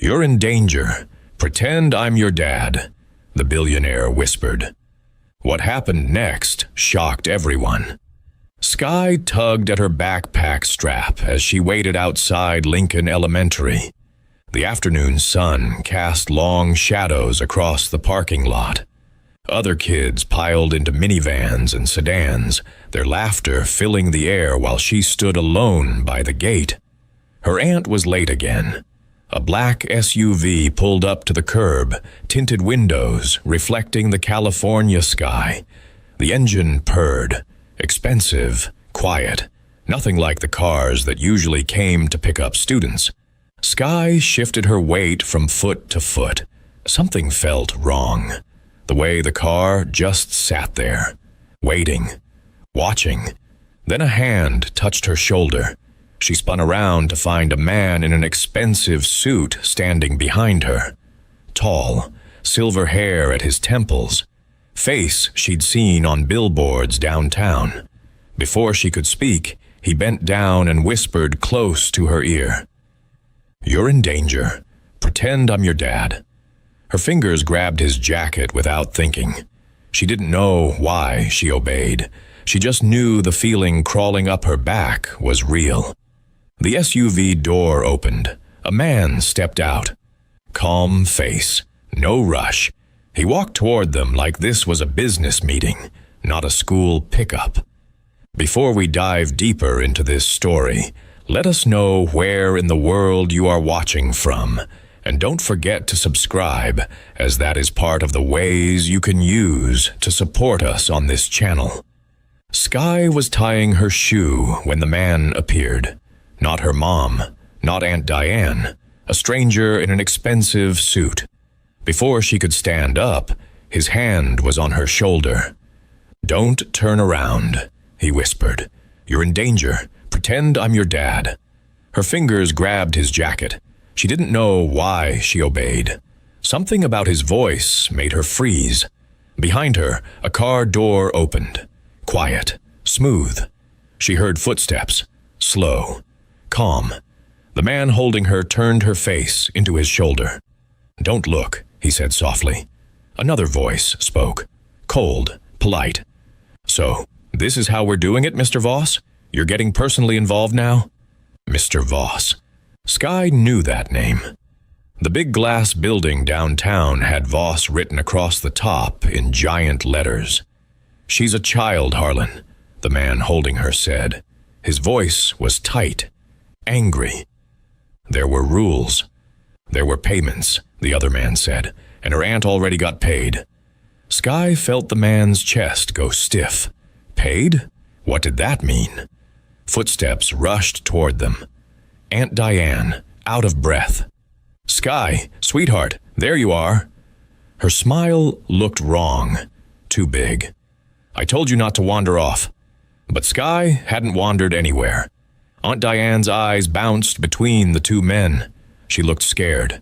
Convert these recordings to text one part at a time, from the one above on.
"You're in danger. Pretend I'm your dad," the billionaire whispered. What happened next shocked everyone. Sky tugged at her backpack strap as she waited outside Lincoln Elementary. The afternoon sun cast long shadows across the parking lot. Other kids piled into minivans and sedans, their laughter filling the air while she stood alone by the gate. Her aunt was late again. A black SUV pulled up to the curb, tinted windows reflecting the California sky. The engine purred, expensive, quiet, nothing like the cars that usually came to pick up students. Sky shifted her weight from foot to foot. Something felt wrong. The way the car just sat there, waiting, watching. Then a hand touched her shoulder. She spun around to find a man in an expensive suit standing behind her. Tall, silver hair at his temples. Face she'd seen on billboards downtown. Before she could speak, he bent down and whispered close to her ear. "You're in danger. Pretend I'm your dad." Her fingers grabbed his jacket without thinking. She didn't know why she obeyed. She just knew the feeling crawling up her back was real. The SUV door opened. A man stepped out. Calm face, no rush. He walked toward them like this was a business meeting, not a school pickup. Before we dive deeper into this story, let us know where in the world you are watching from. And don't forget to subscribe, as that is part of the ways you can use to support us on this channel. Sky was tying her shoe when the man appeared. Not her mom, not Aunt Diane, a stranger in an expensive suit. Before she could stand up, his hand was on her shoulder. "Don't turn around," he whispered. "You're in danger. Pretend I'm your dad." Her fingers grabbed his jacket. She didn't know why she obeyed. Something about his voice made her freeze. Behind her, a car door opened. Quiet, smooth. She heard footsteps, slow, calm. The man holding her turned her face into his shoulder. "Don't look," he said softly. Another voice spoke, cold, polite. "So, this is how we're doing it, Mr. Voss? You're getting personally involved now?" Mr. Voss. Sky knew that name. The big glass building downtown had Voss written across the top in giant letters. "She's a child, Harlan," the man holding her said. His voice was tight, angry. "There were rules. There were payments," the other man said, "and her aunt already got paid." Sky felt the man's chest go stiff. Paid? What did that mean? Footsteps rushed toward them. Aunt Diane, out of breath. "Sky, sweetheart, there you are." Her smile looked wrong, too big. "I told you not to wander off." But Sky hadn't wandered anywhere. Aunt Diane's eyes bounced between the two men. She looked scared.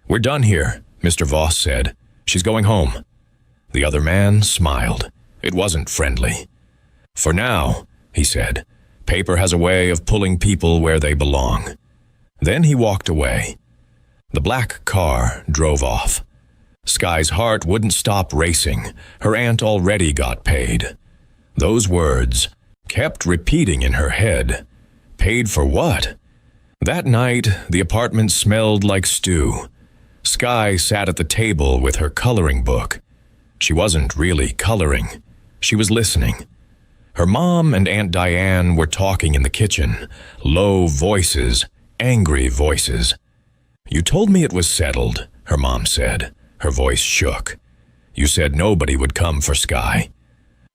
"We're done here," Mr. Voss said. "She's going home." The other man smiled. It wasn't friendly. "For now," he said. "Paper has a way of pulling people where they belong." Then he walked away. The black car drove off. Sky's heart wouldn't stop racing. Her aunt already got paid. Those words kept repeating in her head. Paid for what? That night, the apartment smelled like stew. Sky sat at the table with her coloring book. She wasn't really coloring. She was listening. Her mom and Aunt Diane were talking in the kitchen, low voices, angry voices. "You told me it was settled," her mom said. Her voice shook. "You said nobody would come for Sky."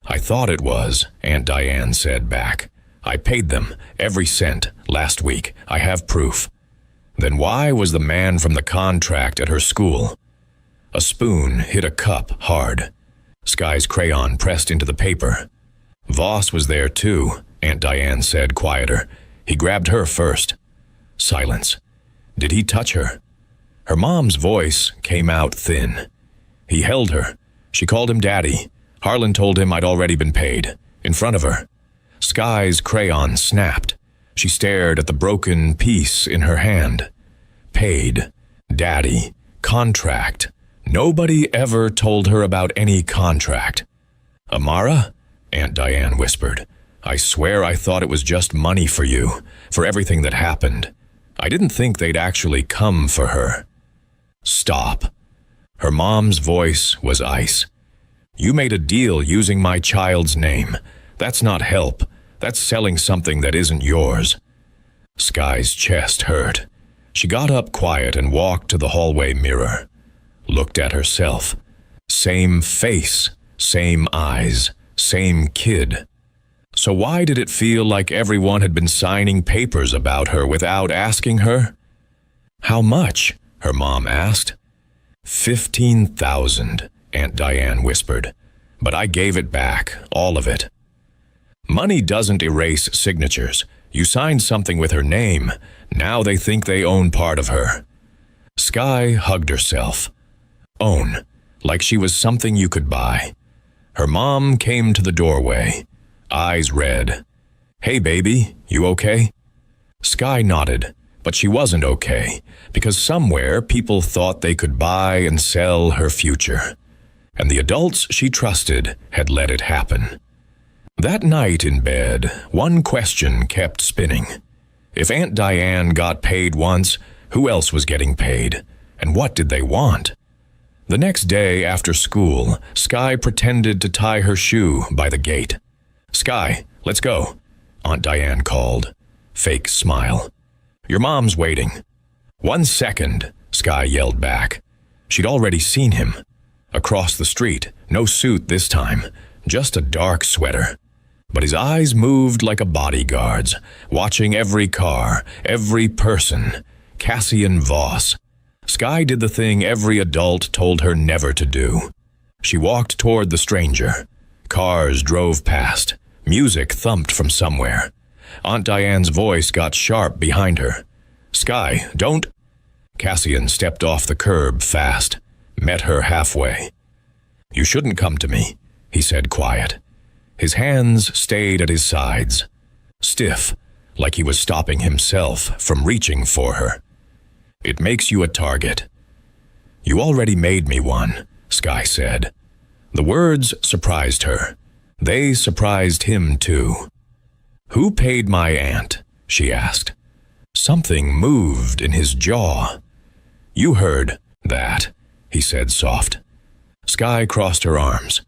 "I thought it was," Aunt Diane said back. "I paid them, every cent, last week. I have proof." Then why was the man from the contract at her school? A spoon hit a cup hard. Sky's crayon pressed into the paper. "Voss was there too," Aunt Diane said, quieter. "He grabbed her first." Silence. Did he touch her? Her mom's voice came out thin. "He held her. She called him Daddy. Harlan told him I'd already been paid. In front of her." Sky's crayon snapped. She stared at the broken piece in her hand. Paid. Daddy, contract. Nobody ever told her about any contract. Amara? Aunt Diane whispered. I swear I thought it was just money for you, for everything that happened. I didn't think they'd actually come for her. Stop. Her mom's voice was ice. You made a deal using my child's name. That's not help. That's selling something that isn't yours. Sky's chest hurt. She got up quiet and walked to the hallway mirror. Looked at herself. Same face, same eyes, same kid. So why did it feel like everyone had been signing papers about her without asking her? How much? Her mom asked. 15,000, Aunt Diane whispered. But I gave it back, all of it. Money doesn't erase signatures. You signed something with her name. Now they think they own part of her. Sky hugged herself. Own, like she was something you could buy. Her mom came to the doorway, eyes red. Hey, baby, you okay? Sky nodded, but she wasn't okay, because somewhere people thought they could buy and sell her future. And the adults she trusted had let it happen. That night in bed, one question kept spinning. If Aunt Diane got paid once, who else was getting paid? And what did they want? The next day after school, Sky pretended to tie her shoe by the gate. Sky, let's go, Aunt Diane called. Fake smile. Your mom's waiting. 1 second, Sky yelled back. She'd already seen him. Across the street, no suit this time, just a dark sweater. But his eyes moved like a bodyguard's, watching every car, every person. Cassian Voss. Sky did the thing every adult told her never to do. She walked toward the stranger. Cars drove past. Music thumped from somewhere. Aunt Diane's voice got sharp behind her. Sky, don't... Cassian stepped off the curb fast, met her halfway. You shouldn't come to me, he said quiet. His hands stayed at his sides, stiff, like he was stopping himself from reaching for her. It makes you a target. You already made me one, Sky said. The words surprised her. They surprised him too. Who paid my aunt? She asked. Something moved in his jaw. You heard that, he said soft. Sky crossed her arms.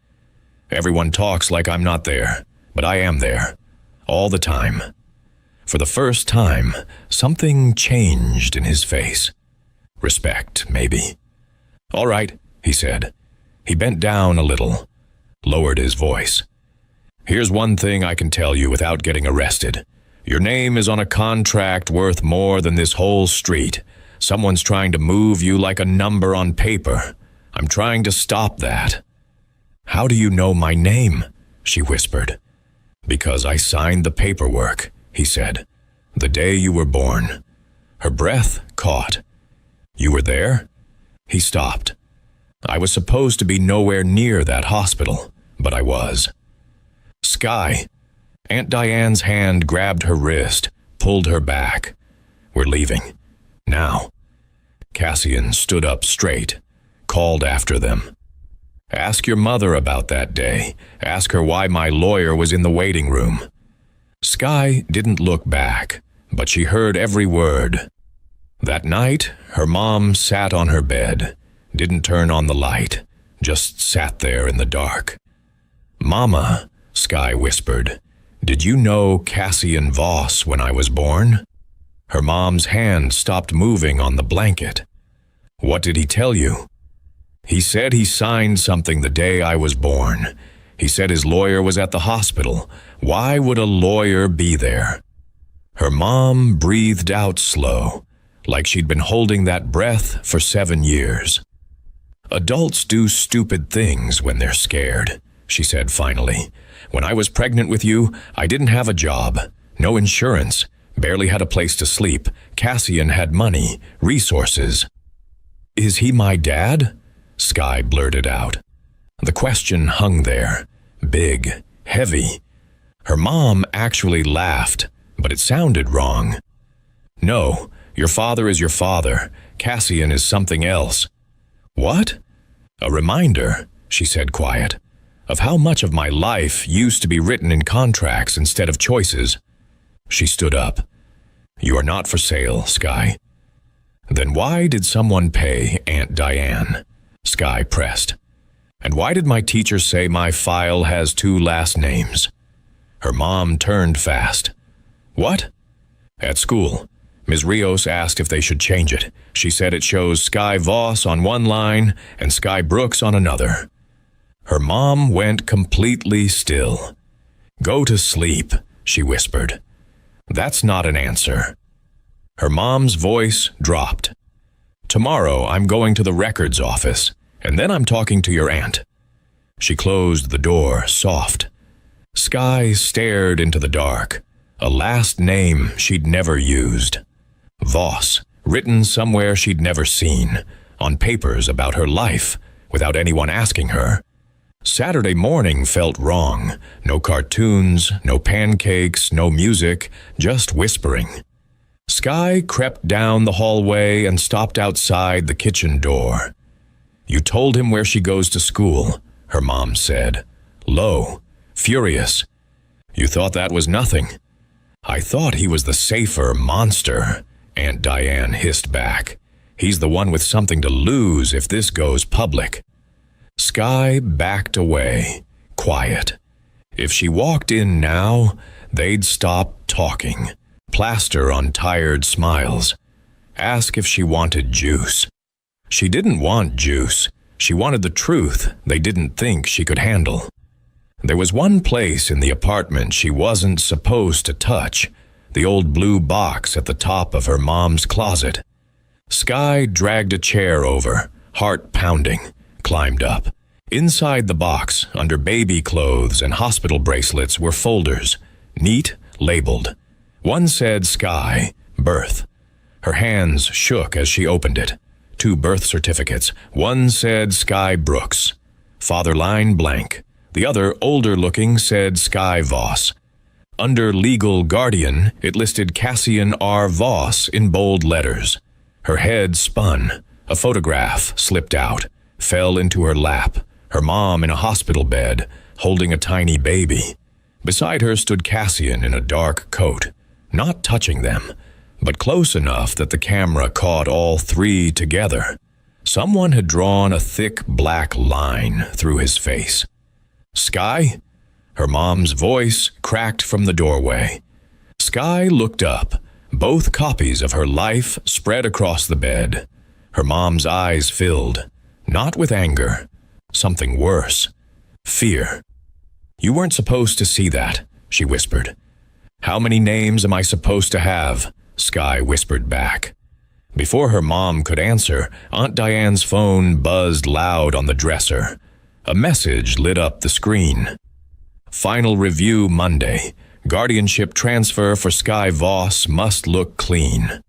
Everyone talks like I'm not there, but I am there, all the time. For the first time, something changed in his face. Respect, maybe. All right, he said. He bent down a little, lowered his voice. Here's one thing I can tell you without getting arrested. Your name is on a contract worth more than this whole street. Someone's trying to move you like a number on paper. I'm trying to stop that. How do you know my name? She whispered. Because I signed the paperwork, he said. The day you were born. Her breath caught. You were there? He stopped. I was supposed to be nowhere near that hospital, but I was. Sky. Aunt Diane's hand grabbed her wrist, pulled her back. We're leaving. Now. Cassian stood up straight, called after them. Ask your mother about that day. Ask her why my lawyer was in the waiting room. Sky didn't look back, but she heard every word. That night, her mom sat on her bed, didn't turn on the light, just sat there in the dark. Mama, Sky whispered, did you know Cassian Voss when I was born? Her mom's hand stopped moving on the blanket. What did he tell you? He said he signed something the day I was born. He said his lawyer was at the hospital. Why would a lawyer be there? Her mom breathed out slow, like she'd been holding that breath for 7 years. Adults do stupid things when they're scared, she said finally. When I was pregnant with you, I didn't have a job, no insurance, barely had a place to sleep. Cassian had money, resources. Is he my dad? Sky blurted out. The question hung there, big, heavy. Her mom actually laughed, but it sounded wrong. No, your father is your father. Cassian is something else." "What?" "A reminder," she said quiet, "of how much of my life used to be written in contracts instead of choices." She stood up. "You are not for sale, Sky." "Then why did someone pay Aunt Diane?" Sky pressed. "And why did my teacher say my file has 2 last names?" Her mom turned fast. "What?" "At school, Ms. Rios asked if they should change it. She said it shows Sky Voss on one line and Sky Brooks on another." Her mom went completely still. "Go to sleep," she whispered. "That's not an answer." Her mom's voice dropped. "Tomorrow I'm going to the records office, and then I'm talking to your aunt." She closed the door soft. Sky stared into the dark, a last name she'd never used. Voss, written somewhere she'd never seen, on papers about her life, without anyone asking her. Saturday morning felt wrong. No cartoons, no pancakes, no music, just whispering. Sky crept down the hallway and stopped outside the kitchen door. "You told him where she goes to school," her mom said, low, furious. "You thought that was nothing." "I thought he was the safer monster," Aunt Diane hissed back. "He's the one with something to lose if this goes public." Sky backed away, quiet. If she walked in now, they'd stop talking, plaster on tired smiles. Ask if she wanted juice. She didn't want juice. She wanted the truth they didn't think she could handle. There was one place in the apartment she wasn't supposed to touch, the old blue box at the top of her mom's closet. Sky dragged a chair over, heart pounding, climbed up. Inside the box, under baby clothes and hospital bracelets, were folders, neat, labeled. One said Sky, birth. Her hands shook as she opened it. 2 birth certificates. One said Sky Brooks. Father line blank. The other, older-looking, said Sky Voss. Under legal guardian, it listed Cassian R. Voss in bold letters. Her head spun. A photograph slipped out, fell into her lap. Her mom in a hospital bed, holding a tiny baby. Beside her stood Cassian in a dark coat, not touching them, but close enough that the camera caught all 3 together. Someone had drawn a thick black line through his face. "Sky?" Her mom's voice cracked from the doorway. Sky looked up, both copies of her life spread across the bed. Her mom's eyes filled, not with anger, something worse, fear. "You weren't supposed to see that," she whispered. "How many names am I supposed to have?" Sky whispered back. Before her mom could answer, Aunt Diane's phone buzzed loud on the dresser. A message lit up the screen. "Final review Monday. Guardianship transfer for Sky Voss must look clean."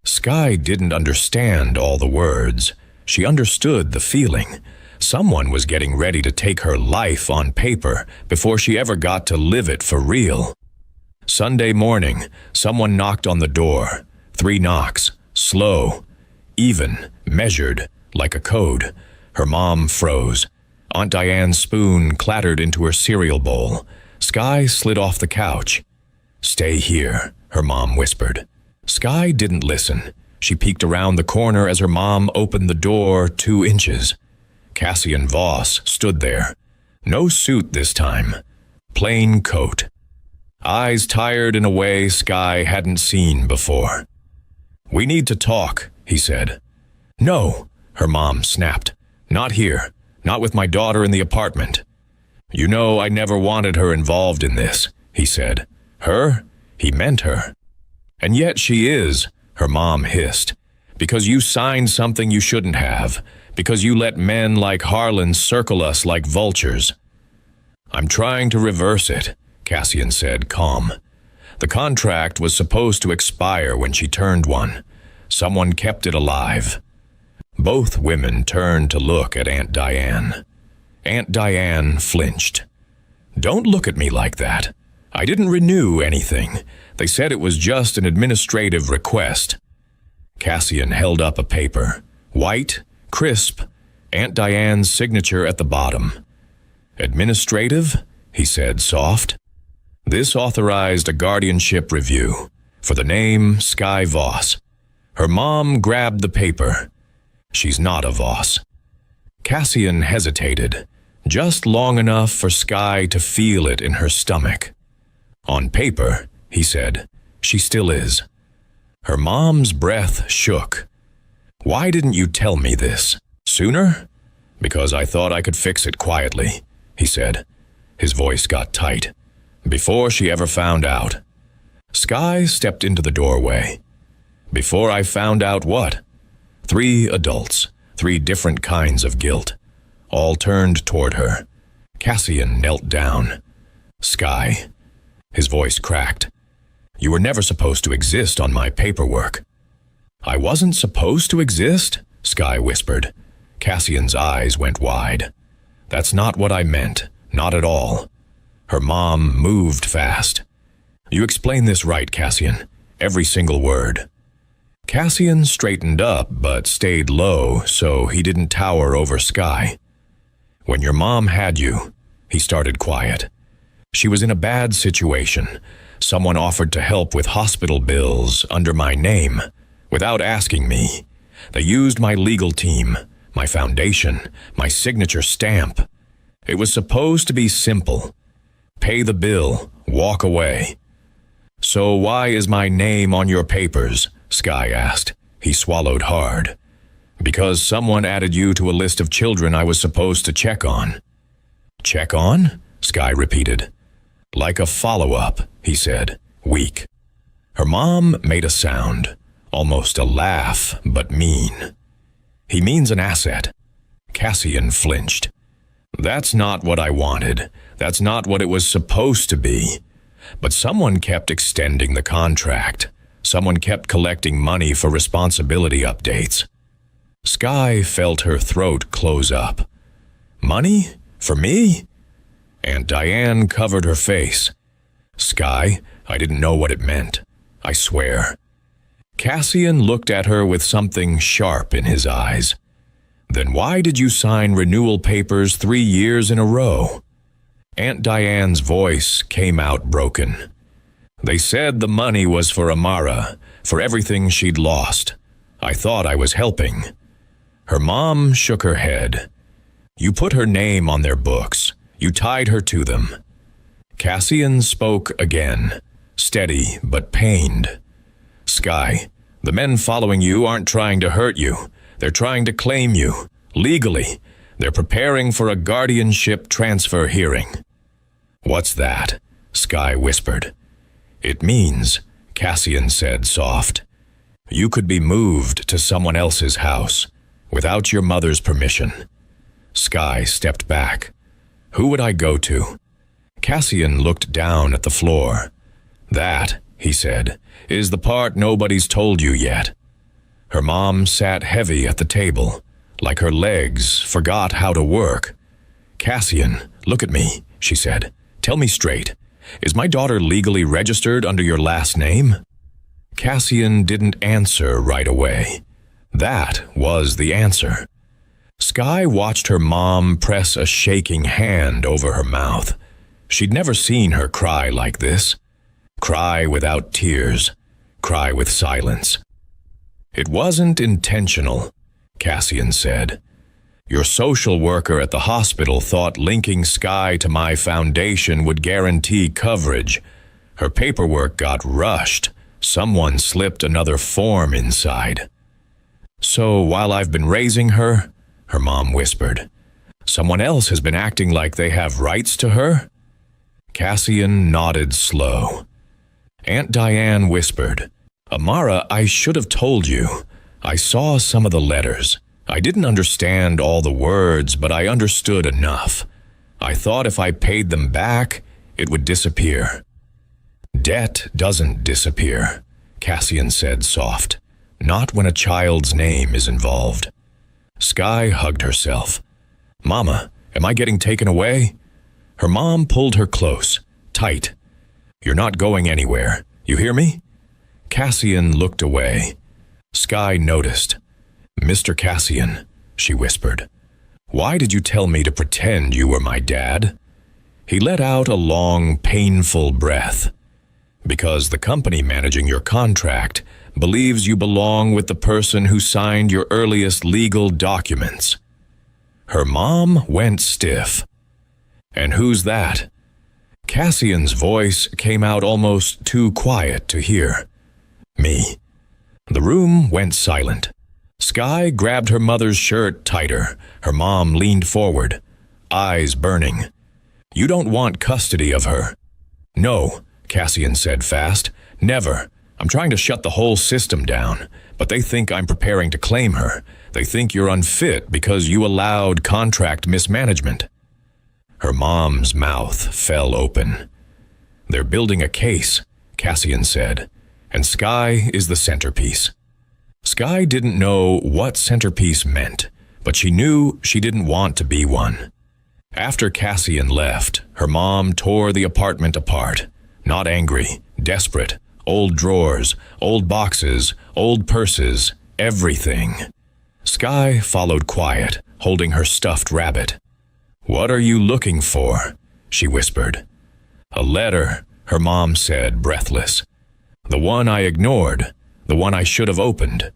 Sky didn't understand all the words. She understood the feeling. Someone was getting ready to take her life on paper before she ever got to live it for real. Sunday morning, someone knocked on the door. 3 knocks, slow, even, measured, like a code. Her mom froze. Aunt Diane's spoon clattered into her cereal bowl. Sky slid off the couch. "Stay here," her mom whispered. Sky didn't listen. She peeked around the corner as her mom opened the door 2 inches. Cassian Voss stood there. No suit this time. Plain coat. Eyes tired in a way Sky hadn't seen before. "We need to talk," he said. "No," her mom snapped. "Not here. Not with my daughter in the apartment." "You know I never wanted her involved in this," he said. "Her?" He meant her. "And yet she is," her mom hissed. "Because you signed something you shouldn't have. Because you let men like Harlan circle us like vultures." "I'm trying to reverse it," Cassian said, calm. "The contract was supposed to expire when she turned 1. Someone kept it alive." Both women turned to look at Aunt Diane. Aunt Diane flinched. "Don't look at me like that. I didn't renew anything. They said it was just an administrative request." Cassian held up a paper. White, crisp, Aunt Diane's signature at the bottom. Administrative, he said, soft. This authorized a guardianship review for the name Sky Voss. Her mom grabbed the paper. She's not a Voss. Cassian hesitated, just long enough for Sky to feel it in her stomach. On paper, he said, she still is. Her mom's breath shook. Why didn't you tell me this sooner? Because I thought I could fix it quietly, he said. His voice got tight. Before she ever found out. Sky stepped into the doorway. Before I found out what? 3 adults, 3 different kinds of guilt, all turned toward her. Cassian knelt down. Sky. His voice cracked. You were never supposed to exist on my paperwork. I wasn't supposed to exist? Sky whispered. Cassian's eyes went wide. That's not what I meant. Not at all. Her mom moved fast. You explain this right, Cassian. Every single word. Cassian straightened up, but stayed low so he didn't tower over Sky. When your mom had you, he started quiet. She was in a bad situation. Someone offered to help with hospital bills under my name, without asking me. They used my legal team, my foundation, my signature stamp. It was supposed to be simple. Pay the bill, walk away. So why is my name on your papers? Sky asked. He swallowed hard. Because someone added you to a list of children I was supposed to check on. Check on? Sky repeated. Like a follow-up, he said, weak. Her mom made a sound, almost a laugh, but mean. He means an asset. Cassian flinched. That's not what I wanted. That's not what it was supposed to be. But someone kept extending the contract. Someone kept collecting money for responsibility updates. Sky felt her throat close up. Money? For me? Aunt Diane covered her face. Sky, I didn't know what it meant. I swear. Cassian looked at her with something sharp in his eyes. Then why did you sign renewal papers 3 years in a row? Aunt Diane's voice came out broken. They said the money was for Amara, for everything she'd lost. I thought I was helping. Her mom shook her head. You put her name on their books. You tied her to them. Cassian spoke again, steady but pained. Sky, the men following you aren't trying to hurt you. They're trying to claim you, legally. They're preparing for a guardianship transfer hearing. What's that? Sky whispered. It means, Cassian said soft, you could be moved to someone else's house, without your mother's permission. Sky stepped back. Who would I go to? Cassian looked down at the floor. That, he said, is the part nobody's told you yet. Her mom sat heavy at the table, like her legs forgot how to work. Cassian, look at me, she said. Tell me straight. Is my daughter legally registered under your last name? Cassian didn't answer right away. That was the answer. Sky watched her mom press a shaking hand over her mouth. She'd never seen her cry like this. Cry without tears. Cry with silence. It wasn't intentional, Cassian said. Your social worker at the hospital thought linking Sky to my foundation would guarantee coverage. Her paperwork got rushed. Someone slipped another form inside. So while I've been raising her, her mom whispered, someone else has been acting like they have rights to her? Cassian nodded slow. Aunt Diane whispered, Amara, I should have told you. I saw some of the letters. I didn't understand all the words, but I understood enough. I thought if I paid them back, it would disappear. Debt doesn't disappear, Cassian said soft. Not when a child's name is involved. Sky hugged herself. Mama, am I getting taken away? Her mom pulled her close, tight. You're not going anywhere. You hear me? Cassian looked away. Sky noticed. "Mr. Cassian," she whispered, "why did you tell me to pretend you were my dad?" He let out a long, painful breath. "Because the company managing your contract believes you belong with the person who signed your earliest legal documents." Her mom went stiff. "And who's that?" Cassian's voice came out almost too quiet to hear. "Me." The room went silent. Sky grabbed her mother's shirt tighter. Her mom leaned forward, eyes burning. "You don't want custody of her." "No," Cassian said fast. "Never. I'm trying to shut the whole system down, but they think I'm preparing to claim her. They think you're unfit because you allowed contract mismanagement." Her mom's mouth fell open. "They're building a case," Cassian said, "and Sky is the centerpiece." Sky didn't know what centerpiece meant, but she knew she didn't want to be one. After Cassian left, her mom tore the apartment apart, not angry, desperate. Old drawers, old boxes, old purses, everything. Sky followed quiet, holding her stuffed rabbit. "What are you looking for?" she whispered. "A letter," her mom said, breathless. "The one I ignored, the one I should have opened."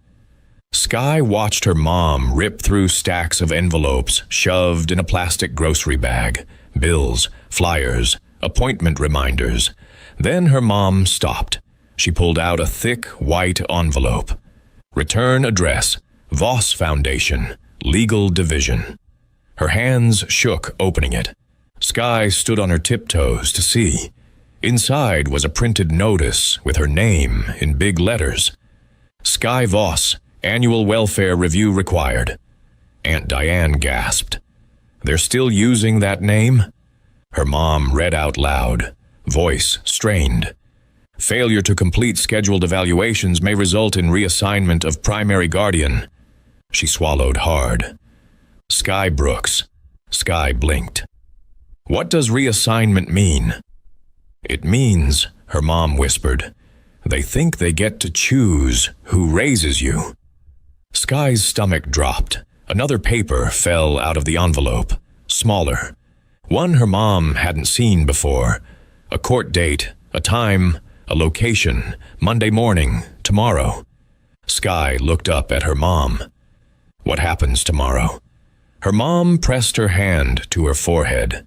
Sky watched her mom rip through stacks of envelopes shoved in a plastic grocery bag, bills, flyers, appointment reminders. Then her mom stopped. She pulled out a thick, white envelope. "Return address, Voss Foundation, Legal Division." Her hands shook opening it. Sky stood on her tiptoes to see. Inside was a printed notice with her name in big letters. "Sky Voss, Annual Welfare Review Required." Aunt Diane gasped. "They're still using that name?" Her mom read out loud, voice strained. "Failure to complete scheduled evaluations may result in reassignment of primary guardian." She swallowed hard. "Sky Brooks." Sky blinked. "What does reassignment mean?" "It means," her mom whispered, "they think they get to choose who raises you." Sky's stomach dropped. Another paper fell out of the envelope, smaller. One her mom hadn't seen before. A court date, a time, a location, Monday morning, tomorrow. Sky looked up at her mom. "What happens tomorrow?" Her mom pressed her hand to her forehead.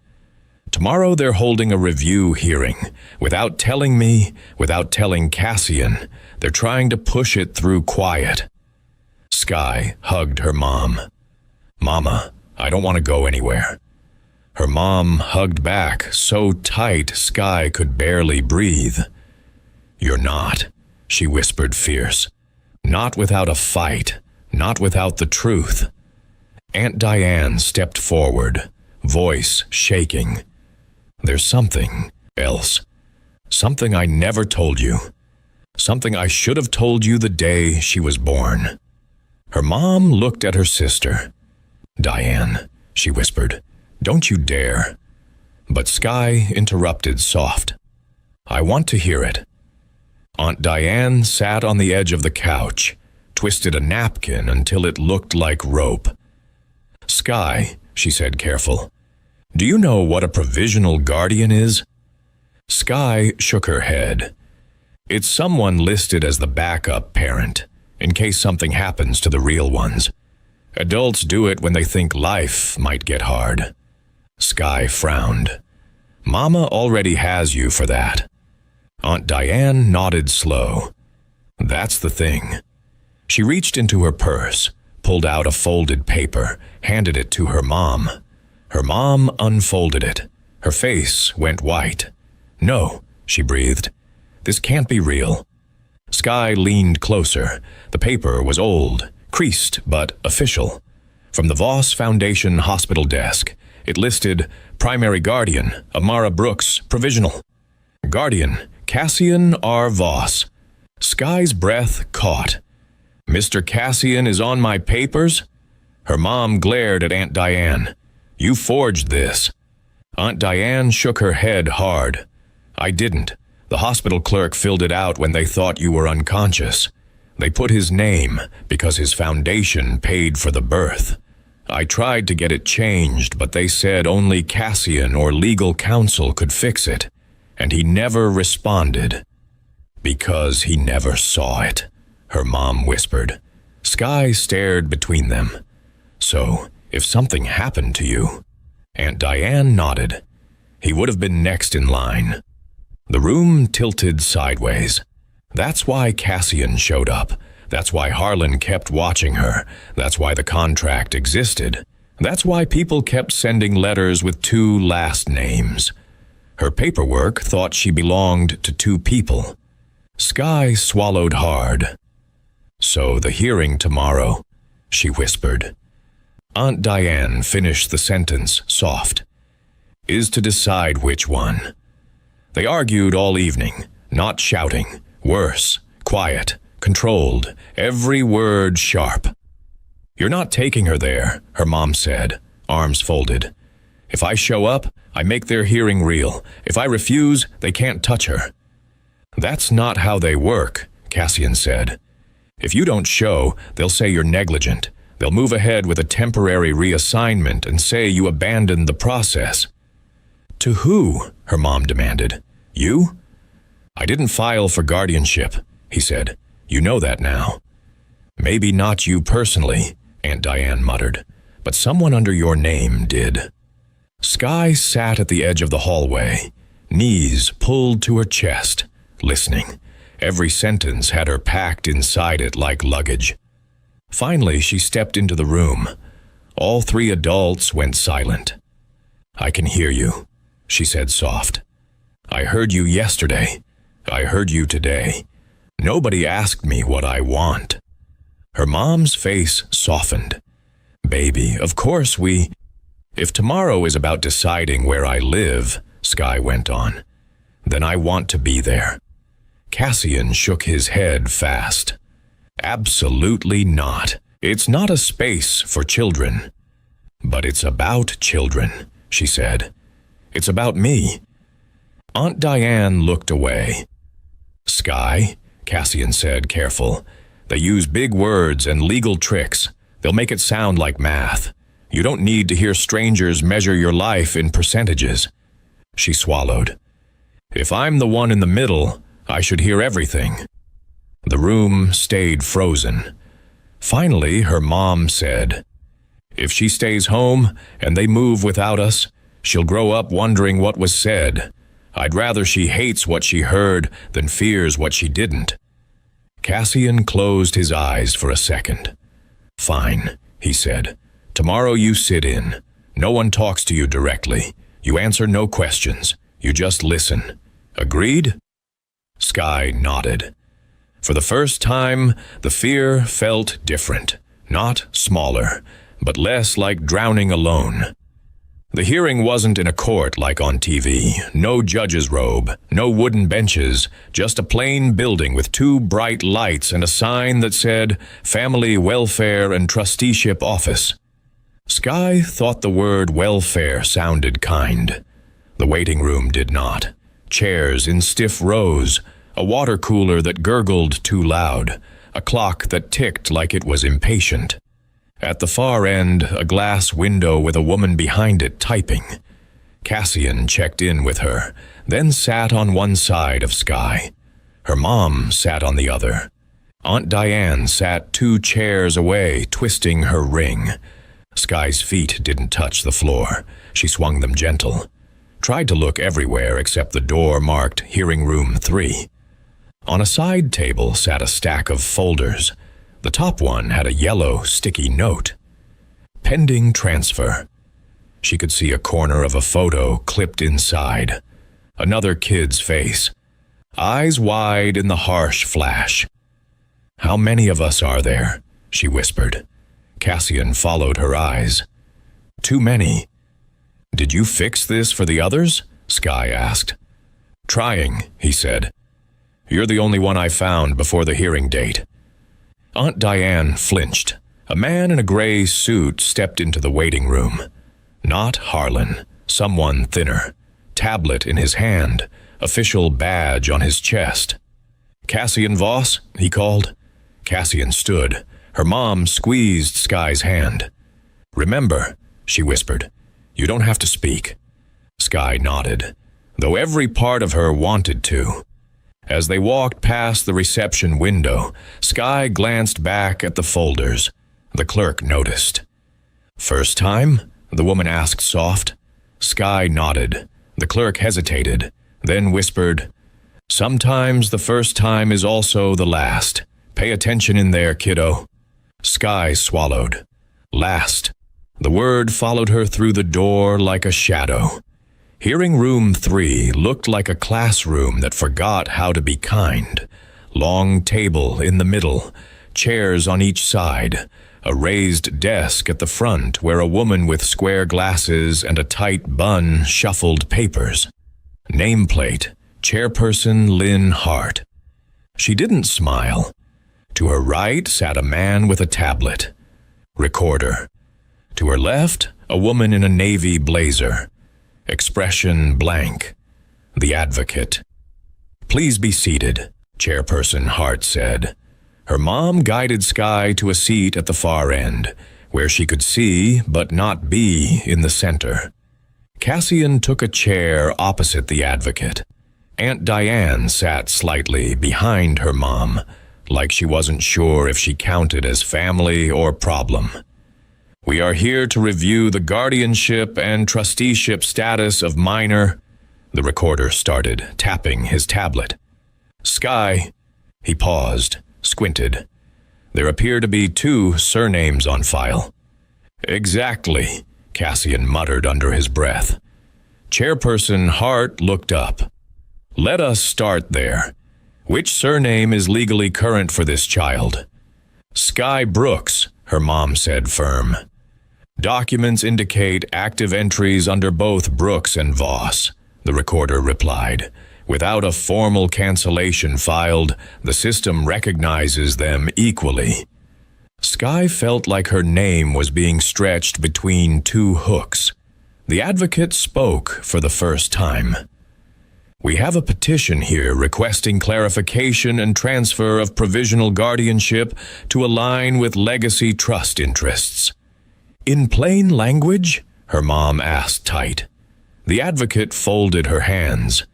"Tomorrow they're holding a review hearing. Without telling me, without telling Cassian, they're trying to push it through quiet." Sky hugged her mom. "Mama, I don't want to go anywhere." Her mom hugged back so tight Sky could barely breathe. "You're not," she whispered fierce. "Not without a fight, not without the truth." Aunt Diane stepped forward, voice shaking. "There's something else. Something I never told you. Something I should have told you the day she was born." Her mom looked at her sister. "Diane," she whispered, "don't you dare." But Sky interrupted soft. "I want to hear it." Aunt Diane sat on the edge of the couch, twisted a napkin until it looked like rope. "Sky," she said careful, "do you know what a provisional guardian is?" Sky shook her head. "It's someone listed as the backup parent, in case something happens to the real ones. Adults do it when they think life might get hard." Sky frowned. "Mama already has you for that." Aunt Diane nodded slow. "That's the thing." She reached into her purse, pulled out a folded paper, handed it to her mom. Her mom unfolded it. Her face went white. "No," she breathed. "This can't be real." Sky leaned closer. The paper was old, creased but official. From the Voss Foundation hospital desk, it listed primary guardian, Amara Brooks, provisional. Guardian, Cassian R. Voss. Sky's breath caught. "Mr. Cassian is on my papers?" Her mom glared at Aunt Diane. "You forged this." Aunt Diane shook her head hard. "I didn't. The hospital clerk filled it out when they thought you were unconscious. They put his name because his foundation paid for the birth. I tried to get it changed, but they said only Cassian or legal counsel could fix it, and he never responded. Because he never saw it, her mom whispered. Sky stared between them. So, if something happened to you? Aunt Diane nodded. He would have been next in line. The room tilted sideways. That's why Cassian showed up. That's why Harlan kept watching her. That's why the contract existed. That's why people kept sending letters with 2 last names. Her paperwork thought she belonged to 2 people. Sky swallowed hard. So the hearing tomorrow, she whispered. Aunt Diane finished the sentence soft. Is to decide which one. They argued all evening, not shouting, worse, quiet, controlled, every word sharp. You're not taking her there, her mom said, arms folded. If I show up, I make their hearing real. If I refuse, they can't touch her. That's not how they work, Cassian said. If you don't show, they'll say you're negligent. They'll move ahead with a temporary reassignment and say you abandoned the process. To who? Her mom demanded. You? I didn't file for guardianship, he said. You know that now. Maybe not you personally, Aunt Diane muttered, but someone under your name did. Sky sat at the edge of the hallway, knees pulled to her chest, listening. Every sentence had her packed inside it like luggage. Finally, she stepped into the room. All 3 adults went silent. I can hear you, she said soft. I heard you yesterday. I heard you today. Nobody asked me what I want. Her mom's face softened. Baby, of course we... If tomorrow is about deciding where I live, Sky went on, then I want to be there. Cassian shook his head fast. Absolutely not. It's not a space for children. But it's about children, she said. It's about me. Aunt Diane looked away. Sky, Cassian said, careful. They use big words and legal tricks. They'll make it sound like math. You don't need to hear strangers measure your life in percentages. She swallowed. If I'm the one in the middle, I should hear everything. The room stayed frozen. Finally, her mom said, if she stays home and they move without us, she'll grow up wondering what was said. I'd rather she hates what she heard than fears what she didn't. Cassian closed his eyes for a second. Fine, he said. Tomorrow you sit in. No one talks to you directly. You answer no questions. You just listen. Agreed? Sky nodded. For the first time, the fear felt different. Not smaller, but less like drowning alone. The hearing wasn't in a court like on TV. No judge's robe, no wooden benches, just a plain building with 2 bright lights and a sign that said Family Welfare and Trusteeship Office. Sky thought the word welfare sounded kind. The waiting room did not. Chairs in stiff rows, a water cooler that gurgled too loud, a clock that ticked like it was impatient. At the far end, a glass window with a woman behind it typing. Cassian checked in with her, then sat on one side of Sky. Her mom sat on the other. Aunt Diane sat 2 chairs away, twisting her ring. Sky's feet didn't touch the floor. She swung them gentle. Tried to look everywhere except the door marked Hearing Room 3. On a side table sat a stack of folders. The top one had a yellow, sticky note. Pending transfer. She could see a corner of a photo clipped inside. Another kid's face. Eyes wide in the harsh flash. How many of us are there? She whispered. Cassian followed her eyes. Too many. Did you fix this for the others? Sky asked. Trying, he said. You're the only one I found before the hearing date. Aunt Diane flinched. A man in a gray suit stepped into the waiting room. Not Harlan, someone thinner. Tablet in his hand, official badge on his chest. Cassian Voss, he called. Cassian stood. Her mom squeezed Sky's hand. "Remember," she whispered, "you don't have to speak." Sky nodded, though every part of her wanted to. As they walked past the reception window, Sky glanced back at the folders. The clerk noticed. "First time?" the woman asked soft. Sky nodded. The clerk hesitated, then whispered, "Sometimes the first time is also the last. Pay attention in there, kiddo." Sky swallowed. Last. The word followed her through the door like a shadow. Hearing room 3 looked like a classroom that forgot how to be kind. Long table in the middle, chairs on each side, a raised desk at the front where a woman with square glasses and a tight bun shuffled papers. Nameplate, Chairperson Lynn Hart. She didn't smile. To her right sat a man with a tablet. Recorder. To her left, a woman in a navy blazer. Expression blank. The advocate. "Please be seated," Chairperson Hart said. Her mom guided Sky to a seat at the far end, where she could see but not be in the center. Cassian took a chair opposite the advocate. Aunt Diane sat slightly behind her mom, like she wasn't sure if she counted as family or problem. "We are here to review the guardianship and trusteeship status of minor," the recorder started, tapping his tablet. "Sky," he paused, squinted. "There appear to be 2 surnames on file." "Exactly," Cassian muttered under his breath. Chairperson Hart looked up. "Let us start there. Which surname is legally current for this child?" "Sky Brooks," her mom said firm. "Documents indicate active entries under both Brooks and Voss," the recorder replied. "Without a formal cancellation filed, the system recognizes them equally." Sky felt like her name was being stretched between 2 hooks. The advocate spoke for the first time. "We have a petition here requesting clarification and transfer of provisional guardianship to align with legacy trust interests." "In plain language?" her mom asked tight. The advocate folded her hands.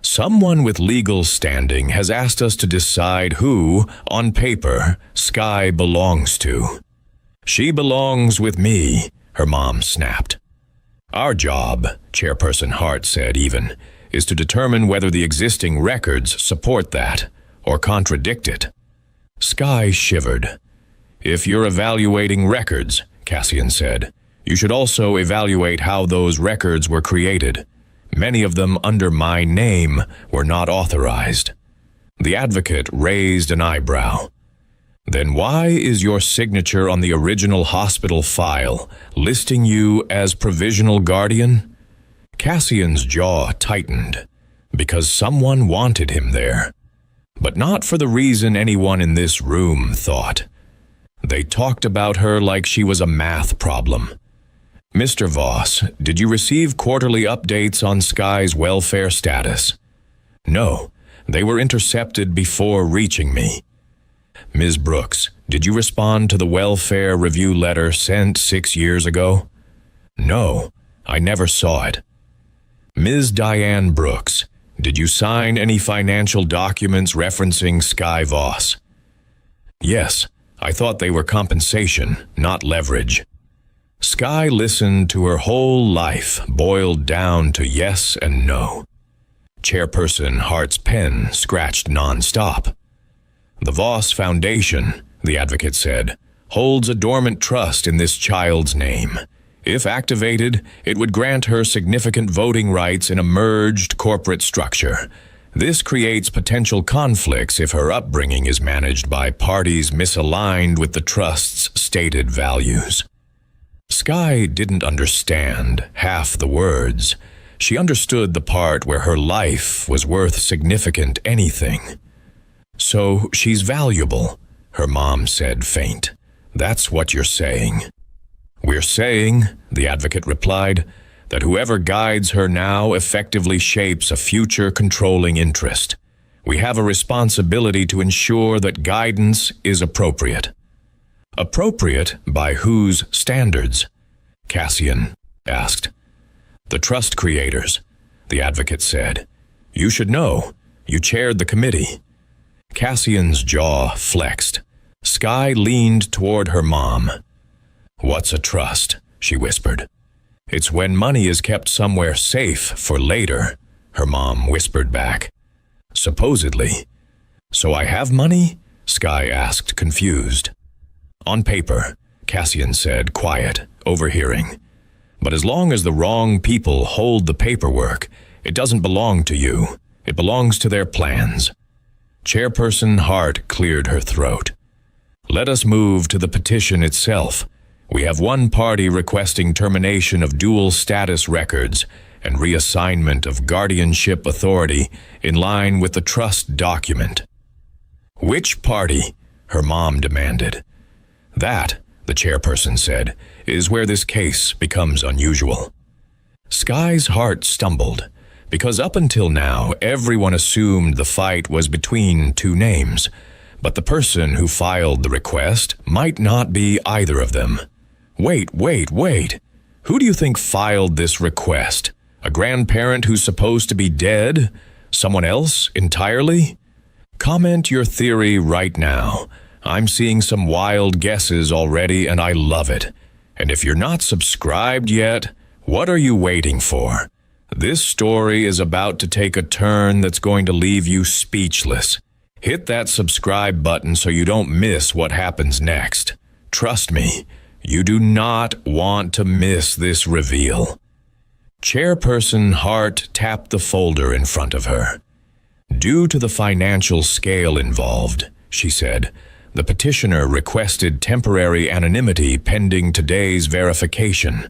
"Someone with legal standing has asked us to decide who, on paper, Sky belongs to." "She belongs with me," her mom snapped. "Our job," Chairperson Hart said even, "is to determine whether the existing records support that or contradict it." Sky shivered. "If you're evaluating records," Cassian said, "you should also evaluate how those records were created. Many of them under my name were not authorized." The advocate raised an eyebrow. "Then why is your signature on the original hospital file listing you as provisional guardian?" Cassian's jaw tightened. Because someone wanted him there. But not for the reason anyone in this room thought. They talked about her like she was a math problem. "Mr. Voss, did you receive quarterly updates on Sky's welfare status?" "No, they were intercepted before reaching me." "Ms. Brooks, did you respond to the welfare review letter sent 6 years ago?" "No, I never saw it." "Ms. Diane Brooks, did you sign any financial documents referencing Sky Voss?" "Yes, I thought they were compensation, not leverage." Sky listened to her whole life boiled down to yes and no. Chairperson Hart's pen scratched nonstop. "The Voss Foundation," the advocate said, "holds a dormant trust in this child's name. If activated, it would grant her significant voting rights in a merged corporate structure. This creates potential conflicts if her upbringing is managed by parties misaligned with the trust's stated values." Sky didn't understand half the words. She understood the part where her life was worth significant anything. "So she's valuable," her mom said faint. "That's what you're saying." "We're saying," the advocate replied, "that whoever guides her now effectively shapes a future controlling interest. We have a responsibility to ensure that guidance is appropriate. Appropriate by whose standards? Cassian asked. The trust creators, the advocate said. You should know. You chaired the committee. Cassian's jaw flexed. Sky leaned toward her mom. What's a trust? She whispered. It's when money is kept somewhere safe for later, her mom whispered back. Supposedly. So I have money? Sky asked, confused. On paper, Cassian said, quiet, overhearing. But as long as the wrong people hold the paperwork, it doesn't belong to you. It belongs to their plans. Chairperson Hart cleared her throat. Let us move to the petition itself. We have one party requesting termination of dual status records and reassignment of guardianship authority in line with the trust document. Which party? Her mom demanded. That, the chairperson said, is where this case becomes unusual. Sky's heart stumbled, because up until now everyone assumed the fight was between two names, but the person who filed the request might not be either of them. Wait. Who do you think filed this request? A grandparent who's supposed to be dead? Someone else entirely? Comment your theory right now. I'm seeing some wild guesses already and I love it. And if you're not subscribed yet, what are you waiting for? This story is about to take a turn that's going to leave you speechless. Hit that subscribe button so you don't miss what happens next. Trust me, you do not want to miss this reveal. Chairperson Hart tapped the folder in front of her. Due to the financial scale involved, she said, the petitioner requested temporary anonymity pending today's verification.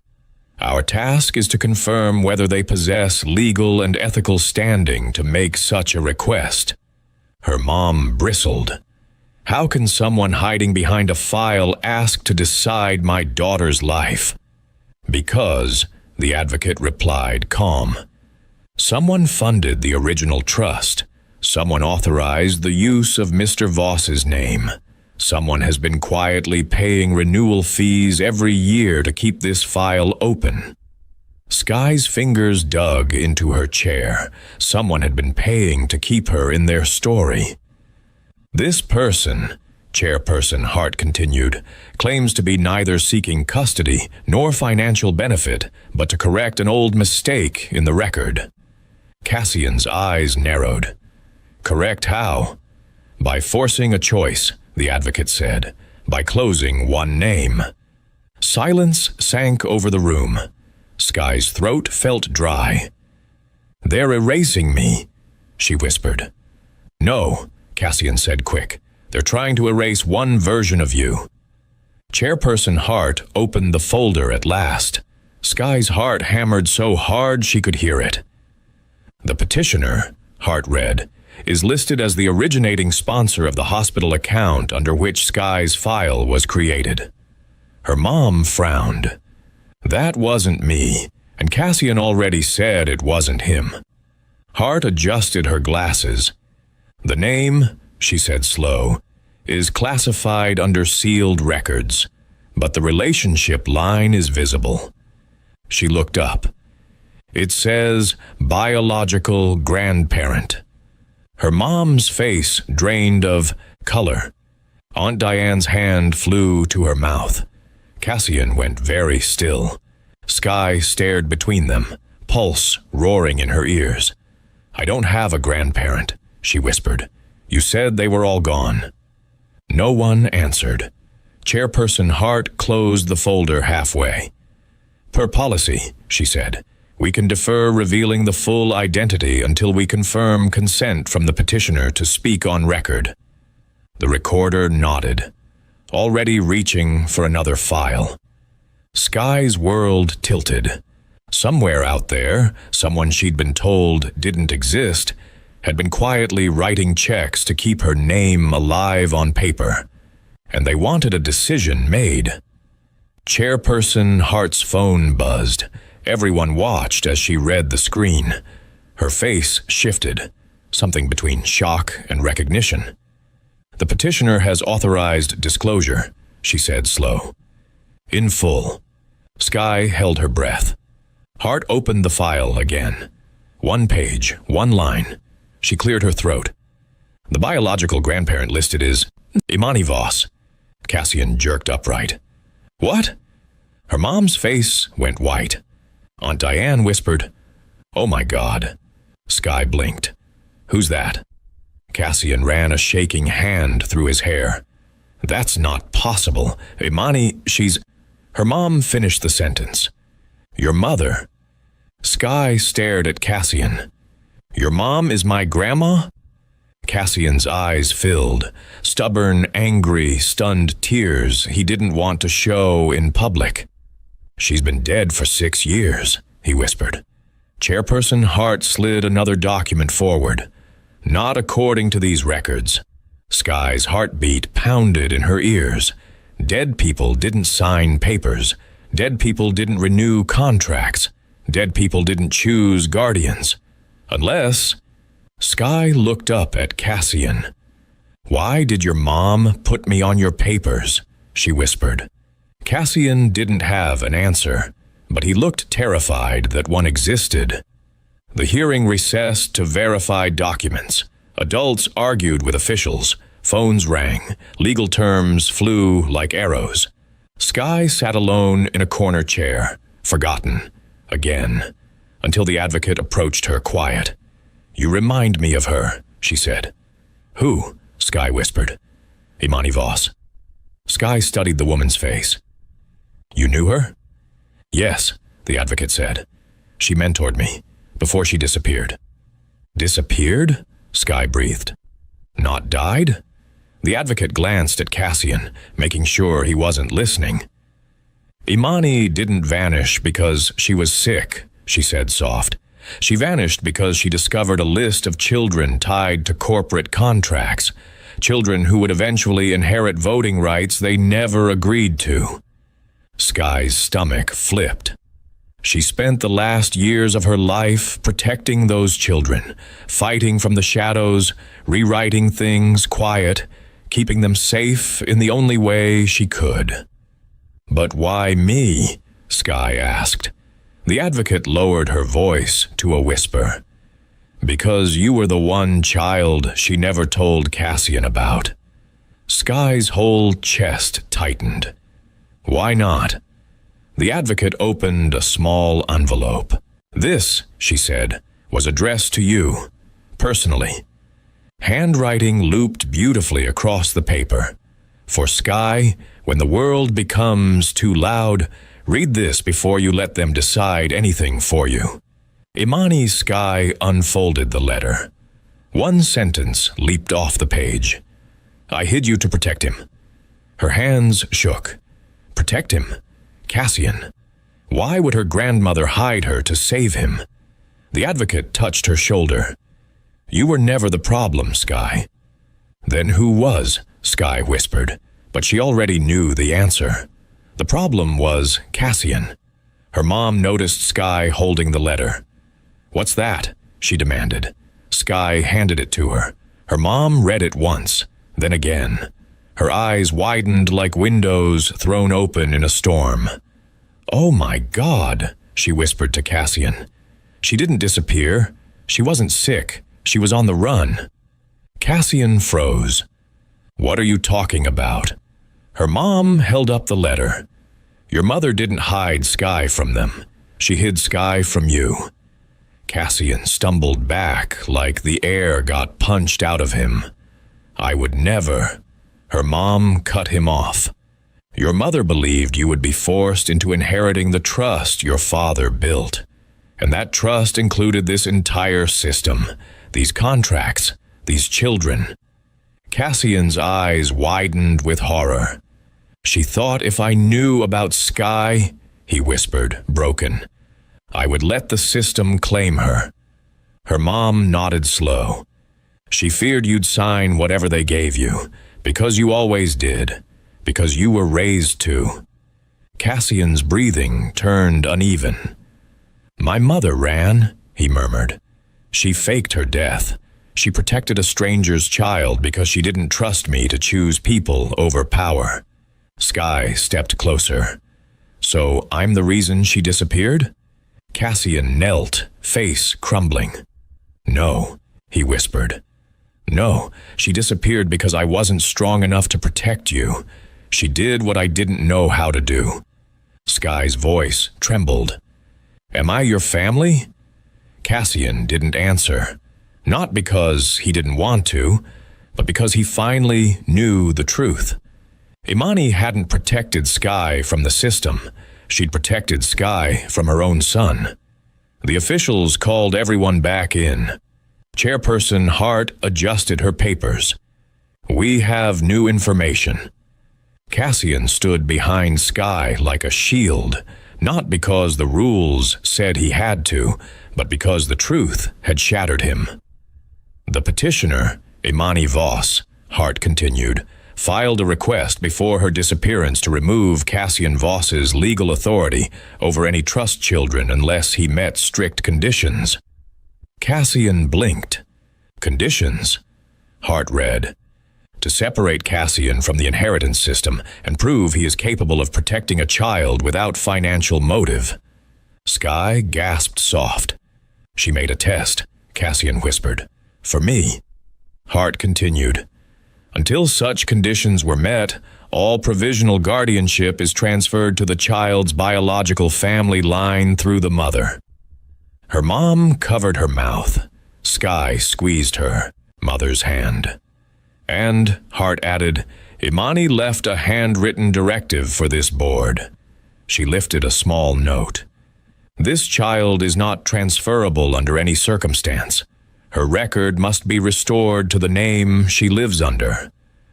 Our task is to confirm whether they possess legal and ethical standing to make such a request. Her mom bristled. How can someone hiding behind a file ask to decide my daughter's life? Because, the advocate replied, calm. Someone funded the original trust. Someone authorized the use of Mr. Voss's name. Someone has been quietly paying renewal fees every year to keep this file open. Sky's fingers dug into her chair. Someone had been paying to keep her in their story. This person, Chairperson Hart continued, claims to be neither seeking custody nor financial benefit, but to correct an old mistake in the record. Cassian's eyes narrowed. Correct how? By forcing a choice, the advocate said, by closing one name. Silence sank over the room. Sky's throat felt dry. They're erasing me, she whispered. No, Cassian said quick. They're trying to erase one version of you. Chairperson Hart opened the folder at last. Sky's heart hammered so hard she could hear it. The petitioner, Hart read, is listed as the originating sponsor of the hospital account under which Sky's file was created. Her mom frowned. That wasn't me, and Cassian already said it wasn't him. Hart adjusted her glasses. The name, she said slow, is classified under sealed records, but the relationship line is visible. She looked up. It says biological grandparent. Her mom's face drained of color. Aunt Diane's hand flew to her mouth. Cassian went very still. Sky stared between them, pulse roaring in her ears. I don't have a grandparent, she whispered. You said they were all gone. No one answered. Chairperson Hart closed the folder halfway. Per policy, she said, we can defer revealing the full identity until we confirm consent from the petitioner to speak on record. The recorder nodded, already reaching for another file. Sky's world tilted. Somewhere out there, someone she'd been told didn't exist, had been quietly writing checks to keep her name alive on paper, and they wanted a decision made. Chairperson Hart's phone buzzed. Everyone watched as she read the screen. Her face shifted. something between shock and recognition. "The petitioner has authorized disclosure," she said, slow. "In full." Sky held her breath. Hart opened the file again. One page, one line. She cleared her throat. "The biological grandparent listed is Imani Voss." Cassian jerked upright. "What?" Her mom's face went white. Aunt Diane whispered, "Oh my God." Sky blinked. "Who's that?" Cassian ran a shaking hand through his hair. "That's not possible. Imani, she's—" Her mom finished the sentence. "Your mother." Sky stared at Cassian. "Your mom is my grandma?" Cassian's eyes filled. Stubborn, angry, stunned tears he didn't want to show in public. "She's been dead for 6 years," he whispered. Chairperson Hart slid another document forward. "Not according to these records." Sky's heartbeat pounded in her ears. Dead people didn't sign papers. Dead people didn't renew contracts. Dead people didn't choose guardians. Unless... Sky looked up at Cassian. "Why did your mom put me on your papers?" she whispered. Cassian didn't have an answer, but he looked terrified that one existed. The hearing recessed to verify documents. Adults argued with officials. Phones rang. Legal terms flew like arrows. Sky sat alone in a corner chair, forgotten, again, until the advocate approached her quiet. "You remind me of her," she said. "Who?" Sky whispered. "Imani Voss." Sky studied the woman's face. "You knew her?" "Yes," the advocate said. "She mentored me, before she disappeared." "Disappeared?" Sky breathed. "Not died?" The advocate glanced at Cassian, making sure he wasn't listening. "Imani didn't vanish because she was sick," she said soft. "She vanished because she discovered a list of children tied to corporate contracts, children who would eventually inherit voting rights they never agreed to." Sky's stomach flipped. She spent the last years of her life protecting those children, fighting from the shadows, rewriting things quiet, keeping them safe in the only way she could. "But why me?" Sky asked. The advocate lowered her voice to a whisper. "Because you were the one child she never told Cassian about." Sky's whole chest tightened. "Why not?" The advocate opened a small envelope. "This," she said, "was addressed to you, personally." Handwriting looped beautifully across the paper. "For Sky, when the world becomes too loud, read this before you let them decide anything for you." Imani Sky unfolded the letter. One sentence leaped off the page. "I hid you to protect him." Her hands shook. Protect him? Cassian. Why would her grandmother hide her to save him? The advocate touched her shoulder. "You were never the problem, Sky." "Then who was?" Sky whispered, but she already knew the answer. The problem was Cassian. Her mom noticed Sky holding the letter. "What's that?" she demanded. Sky handed it to her. Her mom read it once, then again. Her eyes widened like windows thrown open in a storm. "Oh my God," she whispered to Cassian. "She didn't disappear. She wasn't sick. She was on the run." Cassian froze. "What are you talking about?" Her mom held up the letter. "Your mother didn't hide Sky from them. She hid Sky from you." Cassian stumbled back like the air got punched out of him. "I would never." Her mom cut him off. "Your mother believed you would be forced into inheriting the trust your father built. And that trust included this entire system, these contracts, these children." Cassian's eyes widened with horror. "She thought if I knew about Sky," he whispered, broken, "I would let the system claim her." Her mom nodded slow. "She feared you'd sign whatever they gave you, because you always did, because you were raised to." Cassian's breathing turned uneven. "My mother ran," he murmured. "She faked her death. She protected a stranger's child because she didn't trust me to choose people over power. Sky stepped closer. So I'm the reason she disappeared? Cassian knelt, face crumbling. No, he whispered. No, she disappeared because I wasn't strong enough to protect you. She did what I didn't know how to do. Sky's voice trembled. Am I your family? Cassian didn't answer. Not because he didn't want to, but because he finally knew the truth. Imani hadn't protected Sky from the system. She'd protected Sky from her own son. The officials called everyone back in. Chairperson Hart adjusted her papers. We have new information. Cassian stood behind Sky like a shield, not because the rules said he had to, but because the truth had shattered him. The petitioner, Imani Voss, Hart continued, filed a request before her disappearance to remove Cassian Voss's legal authority over any trust children unless he met strict conditions. Cassian blinked. Conditions? Hart read. To separate Cassian from the inheritance system and prove he is capable of protecting a child without financial motive. Sky gasped soft. She made a test, Cassian whispered. For me. Hart continued. Until such conditions were met, all provisional guardianship is transferred to the child's biological family line through the mother. Her mom covered her mouth. Sky squeezed her mother's hand. And, Hart added, Imani left a handwritten directive for this board. She lifted a small note. This child is not transferable under any circumstance. Her record must be restored to the name she lives under.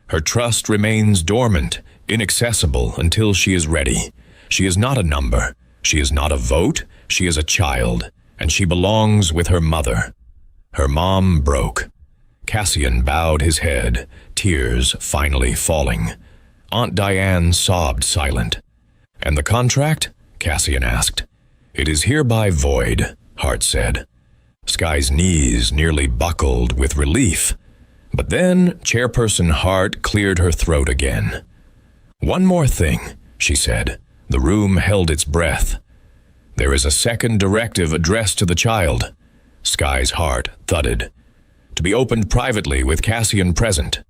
Her trust remains dormant, inaccessible until she is ready. She is not a number. She is not a vote. She is a child, and she belongs with her mother. Her mom broke. Cassian bowed his head, tears finally falling. Aunt Diane sobbed silent. And the contract? Cassian asked. It is hereby void, Hart said. Sky's knees nearly buckled with relief. But then Chairperson Hart cleared her throat again. One more thing, she said. The room held its breath. There is a second directive addressed to the child. Sky's heart thudded. To be opened privately with Cassian present.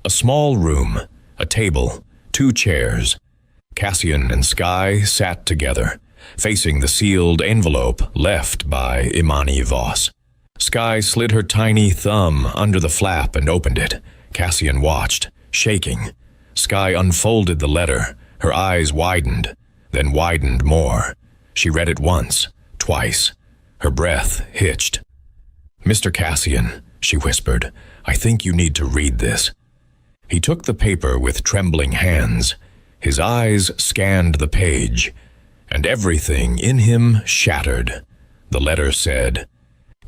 A small room, a table, 2 chairs. Cassian and Sky sat together, facing the sealed envelope left by Imani Voss. Sky slid her tiny thumb under the flap and opened it. Cassian watched, shaking. Sky unfolded the letter. Her eyes widened, then widened more. She read it once, twice. Her breath hitched. Mr. Cassian, she whispered, I think you need to read this. He took the paper with trembling hands. His eyes scanned the page, and everything in him shattered. The letter said,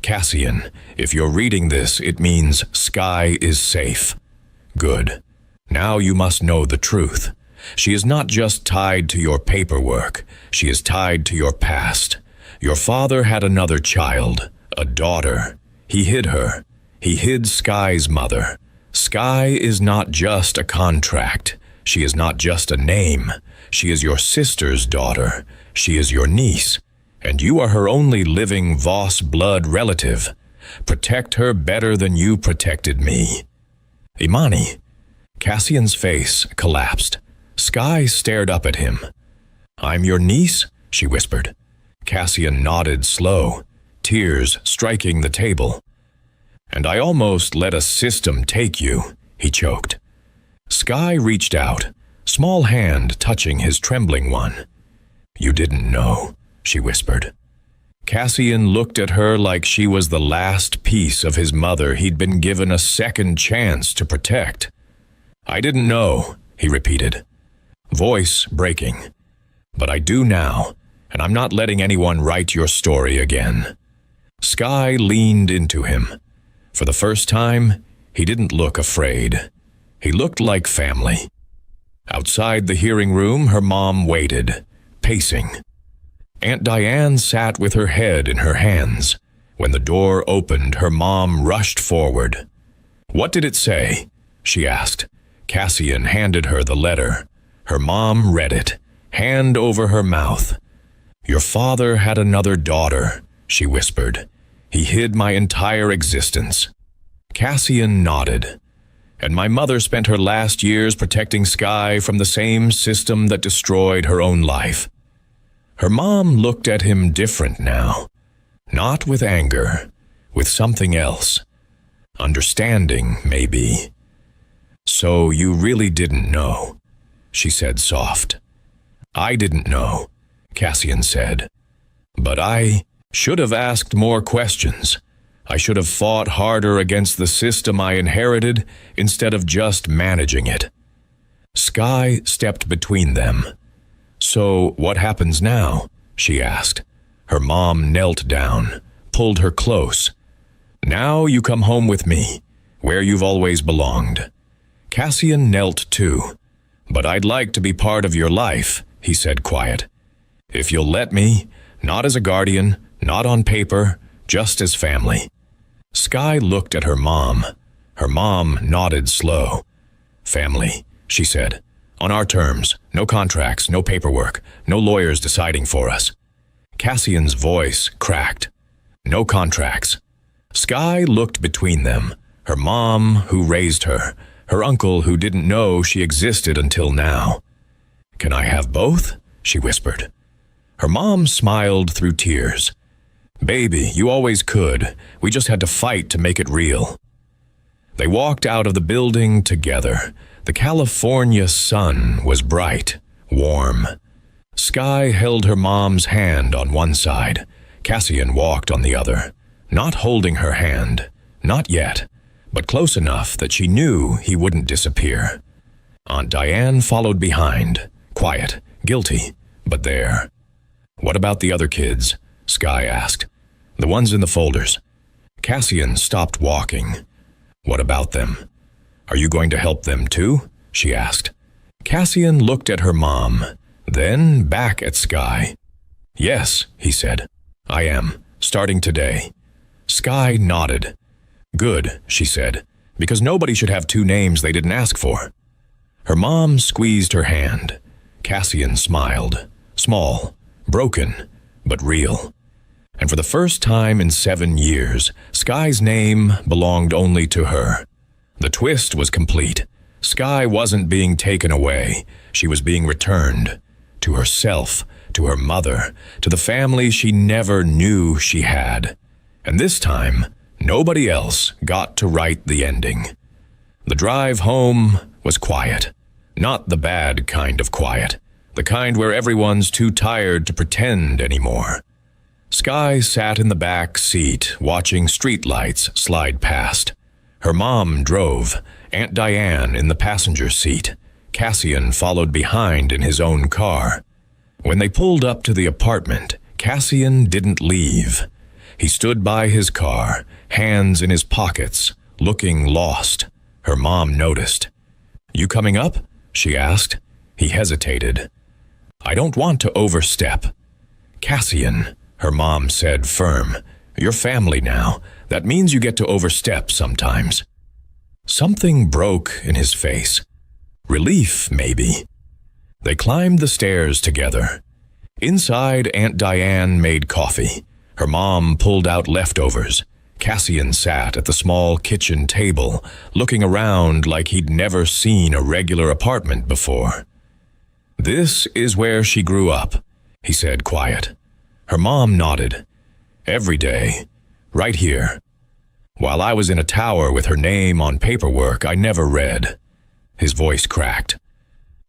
Cassian, if you're reading this, it means Sky is safe. Good. Now you must know the truth. She is not just tied to your paperwork. She is tied to your past. Your father had another child, a daughter. He hid her. He hid Sky's mother. Sky is not just a contract. She is not just a name. She is your sister's daughter. She is your niece. And you are her only living Voss blood relative. Protect her better than you protected me. Imani. Cassian's face collapsed. Sky stared up at him. I'm your niece, she whispered. Cassian nodded slow, tears striking the table. And I almost let a system take you, he choked. Sky reached out, small hand touching his trembling one. You didn't know, she whispered. Cassian looked at her like she was the last piece of his mother he'd been given a second chance to protect. I didn't know, he repeated, voice breaking. But I do now, and I'm not letting anyone write your story again. Sky leaned into him. For the first time, he didn't look afraid. He looked like family. Outside the hearing room, her mom waited, pacing. Aunt Diane sat with her head in her hands, When the door opened, her mom rushed forward. "What did it say?" she asked. Cassian handed her the letter. Her mom read it, hand over her mouth. "Your father had another daughter," she whispered. "He hid my entire existence." Cassian nodded. "And my mother spent her last years protecting Sky from the same system that destroyed her own life." Her mom looked at him different now. Not with anger, with something else. Understanding, maybe. "So you really didn't know," she said soft. "I didn't know," Cassian said. "But I should have asked more questions. I should have fought harder against the system I inherited instead of just managing it." Sky stepped between them. "So what happens now?" she asked. Her mom knelt down, pulled her close. "Now you come home with me, where you've always belonged." Cassian knelt too. "But I'd like to be part of your life," he said quiet. "If you'll let me, not as a guardian, not on paper, just as family." Sky looked at her mom. Her mom nodded slow. "Family," she said. "On our terms, no contracts, no paperwork, no lawyers deciding for us." Cassian's voice cracked. "No contracts." Sky looked between them. Her mom, who raised her. Her uncle, who didn't know she existed until now. "Can I have both?" she whispered. Her mom smiled through tears. "Baby, you always could. We just had to fight to make it real." They walked out of the building together. The California sun was bright, warm. Sky held her mom's hand on one side. Cassian walked on the other, not holding her hand, not yet, but close enough that she knew he wouldn't disappear. Aunt Diane followed behind, quiet, guilty, but there. "What about the other kids?" Sky asked. "The ones in the folders." Cassian stopped walking. "What about them? Are you going to help them too?" she asked. Cassian looked at her mom, then back at Sky. "Yes," he said. "I am, starting today." Sky nodded. "Good," she said, "because nobody should have two names they didn't ask for." Her mom squeezed her hand. Cassian smiled. Small, broken, but real. And for the first time in 7 years, Sky's name belonged only to her. The twist was complete. Sky wasn't being taken away. She was being returned. To herself, to her mother, to the family she never knew she had. And this time, nobody else got to write the ending. The drive home was quiet. Not the bad kind of quiet. The kind where everyone's too tired to pretend anymore. Sky sat in the back seat, watching streetlights slide past. Her mom drove, Aunt Diane in the passenger seat. Cassian followed behind in his own car. When they pulled up to the apartment, Cassian didn't leave. He stood by his car, hands in his pockets, looking lost. Her mom noticed. "You coming up?" she asked. He hesitated. "I don't want to overstep." "Cassian," her mom said firm, "you're family now. That means you get to overstep sometimes." Something broke in his face. Relief, maybe. They climbed the stairs together. Inside, Aunt Diane made coffee. Her mom pulled out leftovers. Cassian sat at the small kitchen table, looking around like he'd never seen a regular apartment before. "This is where she grew up," he said quiet. Her mom nodded. "Every day. Right here. While I was in a tower with her name on paperwork I never read." His voice cracked.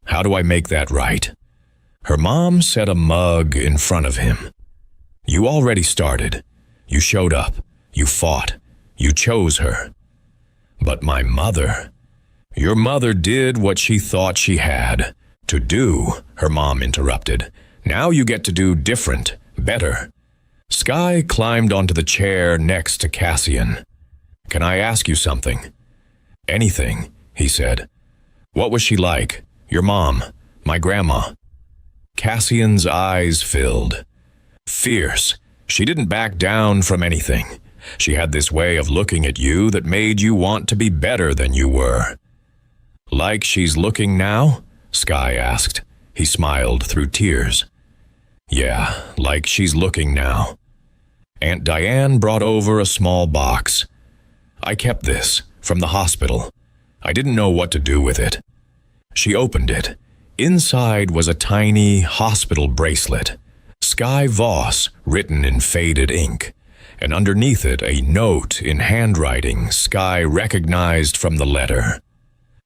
"How do I make that right?" Her mom set a mug in front of him. "You already started. You showed up. You fought. You chose her." "But my mother..." "Your mother did what she thought she had to do," her mom interrupted. "Now you get to do different, better." Sky climbed onto the chair next to Cassian. "Can I ask you something?" "Anything," he said. "What was she like? Your mom, my grandma?" Cassian's eyes filled. Fierce, She didn't back down from anything. She had this way of looking at you that made you want to be better than you were. Like she's looking now? Sky asked. He smiled through tears. Yeah, like she's looking now. Aunt Diane brought over a small box. I kept this from the hospital. I didn't know what to do with it. She opened it. Inside was a tiny hospital bracelet. Sky Voss written in faded ink, and underneath it a note in handwriting Sky recognized from the letter.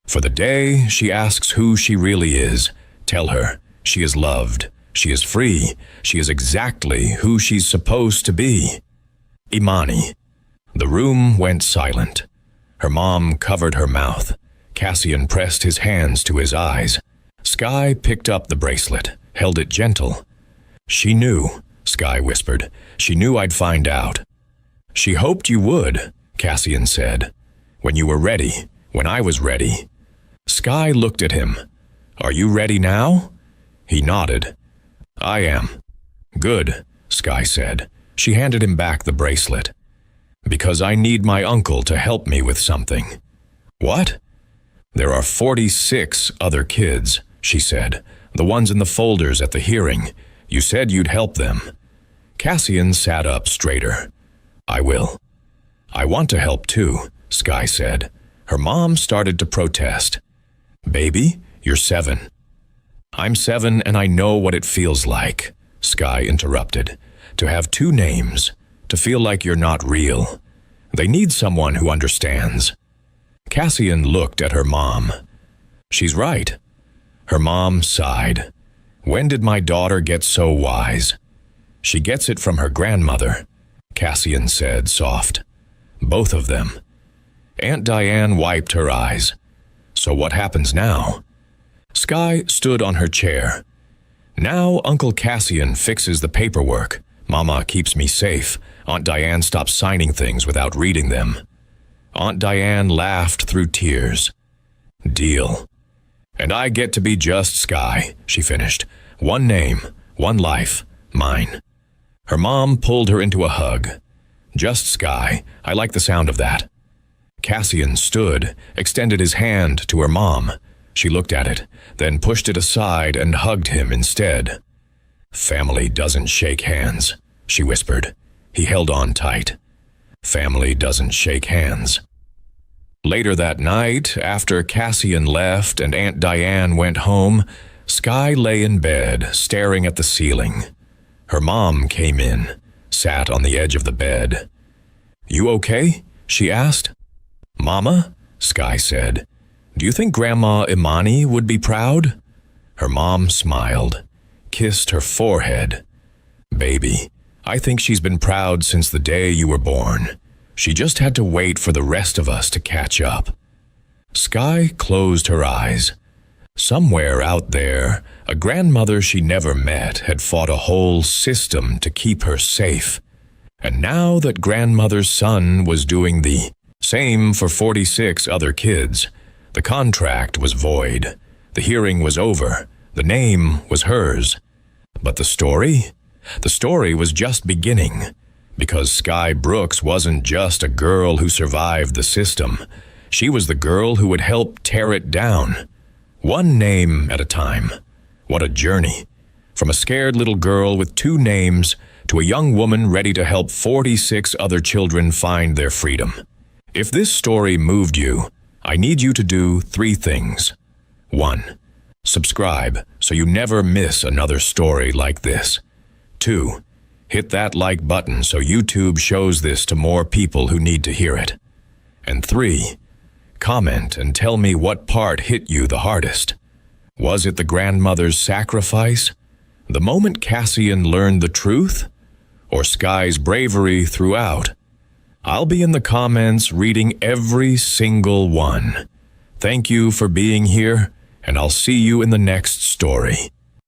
For the day she asks who she really is, tell her she is loved, she is free, she is exactly who she's supposed to be. Imani. The room went silent. Her mom covered her mouth. Cassian pressed his hands to his eyes. Sky picked up the bracelet, held it gentle. She knew, Sky whispered. She knew I'd find out. She hoped you would, Cassian said. When you were ready, when I was ready. Sky looked at him. Are you ready now? He nodded. I am. Good, Sky said. She handed him back the bracelet. Because I need my uncle to help me with something. What? There are 46 other kids, she said. The ones in the folders at the hearing. You said you'd help them. Cassian sat up straighter. I will. I want to help too, Sky said. Her mom started to protest. Baby, you're 7. I'm 7 and I know what it feels like, Sky interrupted. To have 2 names, to feel like you're not real. They need someone who understands. Cassian looked at her mom. She's right. Her mom sighed. When did my daughter get so wise? She gets it from her grandmother, Cassian said, soft. Both of them. Aunt Diane wiped her eyes. So what happens now? Sky stood on her chair. Now Uncle Cassian fixes the paperwork. Mama keeps me safe. Aunt Diane stops signing things without reading them. Aunt Diane laughed through tears. Deal. And I get to be just Sky, she finished. 1 name, 1 life, mine. Her mom pulled her into a hug. Just Sky, I like the sound of that. Cassian stood, extended his hand to her mom. She looked at it, then pushed it aside and hugged him instead. Family doesn't shake hands, she whispered. He held on tight. Family doesn't shake hands. Later that night, after Cassian left and Aunt Diane went home, Sky lay in bed, staring at the ceiling. Her mom came in, sat on the edge of the bed. You okay? She asked. Mama, Sky said. Do you think Grandma Imani would be proud? Her mom smiled, kissed her forehead. Baby, I think she's been proud since the day you were born. She just had to wait for the rest of us to catch up. Sky closed her eyes. Somewhere out there, a grandmother she never met had fought a whole system to keep her safe. And now that grandmother's son was doing the same for 46 other kids, the contract was void. The hearing was over. The name was hers. But the story? The story was just beginning. Because Sky Brooks wasn't just a girl who survived the system. She was the girl who would help tear it down. 1 name at a time. What a journey. From a scared little girl with 2 names to a young woman ready to help 46 other children find their freedom. If this story moved you, I need you to do 3 things. 1. Subscribe so you never miss another story like this. 2. Hit that like button so YouTube shows this to more people who need to hear it. And 3. Comment and tell me what part hit you the hardest. Was it the grandmother's sacrifice? The moment Cassian learned the truth? Or Sky's bravery throughout? I'll be in the comments reading every single one. Thank you for being here, and I'll see you in the next story.